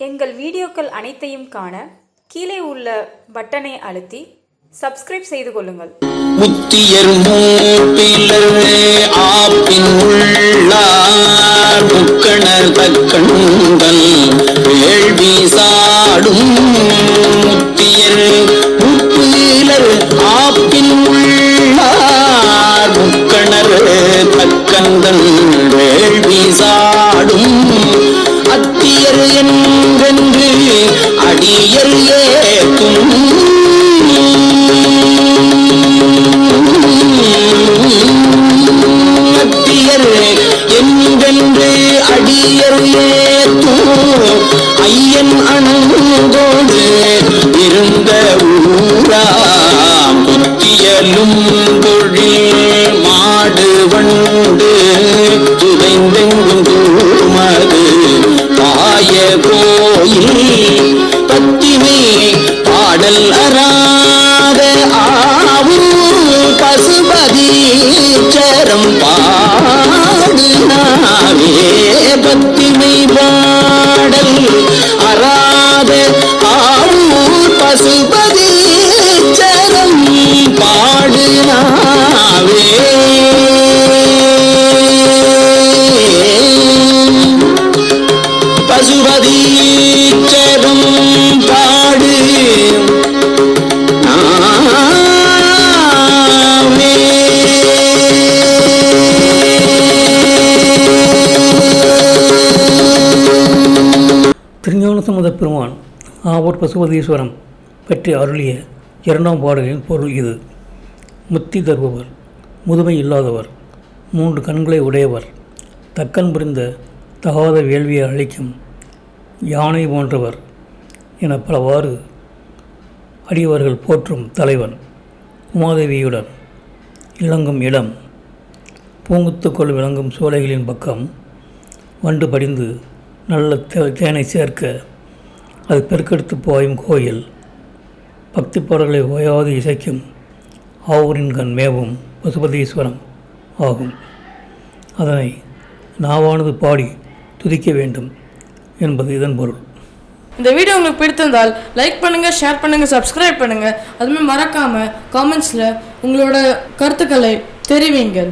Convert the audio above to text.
எங்கள் வீடியோக்கள் அனைத்தையும் காண கீழே உள்ள பட்டனை அழுத்தி சப்ஸ்கிரைப் செய்து கொள்ளுங்கள். முத்தியர் மூப்பிலர் ஆப்பின் உள்ளார் முக்கணர் தக்கண்கள் வேள்வி சாடும். முத்தியர் மூப்பிலர் ஆப்பின் உள்ளார் முக்கணர் தக்கண்கள் வேள்வி சாடும். அத்தியர் என்றென்று அடியர் ஏற்றும் என்றென்று அடியர் ஏற்றும் ஐயன் அணங்கோடு இருந்த ஊரா புத்தியலும் தொழில் மாடு வண்டு துதைந்தெங்கும் தூமது பாய கோயில் பத்தினை பாடல் அறாத ஆவும் பசுபதீச்சரம் பாடுனாவே. பத்தினை பாடல் அறாத ஆவும் பசுபதீச்சரம் பாடுனாவே. பசுபதீச்சரம் பாடு திருஞானசம்பந்த பெருமான் ஆவூர் பசுபதீஸ்வரம் பற்றி அருளிய இரண்டாம் பாடலின் பொருள் இது. முத்தி தருபவர், முதுமை இல்லாதவர், 3 கண்களை உடையவர், தக்கன் புரிந்த தகாத வேள்வியை அளிக்கும் யானை போன்றவர் என பலவாறு அடியவர்கள் போற்றும் தலைவன். உமாதேவியுடன் இளங்கும் இளம் பூங்குத்துக்குள் விளங்கும் சோலைகளின் பக்கம் வண்டு படிந்து நல்ல தேனை சேர்க்க அது பெருக்கெடுத்து பாயும் கோயில். பக்தி பாடல்களை ஓயாது இசைக்கும் ஆவூரின் கண் மேவும் பசுபதீஸ்வரம் ஆகும். அதனை நாவானது பாடி துதிக்க வேண்டும் என்பது இதன் பொருள். இந்த வீடியோ உங்களுக்கு பிடித்திருந்தால் லைக் பண்ணுங்கள், ஷேர் பண்ணுங்கள், சப்ஸ்கிரைப் பண்ணுங்கள். அதுமாதிரி மறக்காமல் காமெண்ட்ஸில் உங்களோட கருத்துக்களை தெரிவிங்கள்.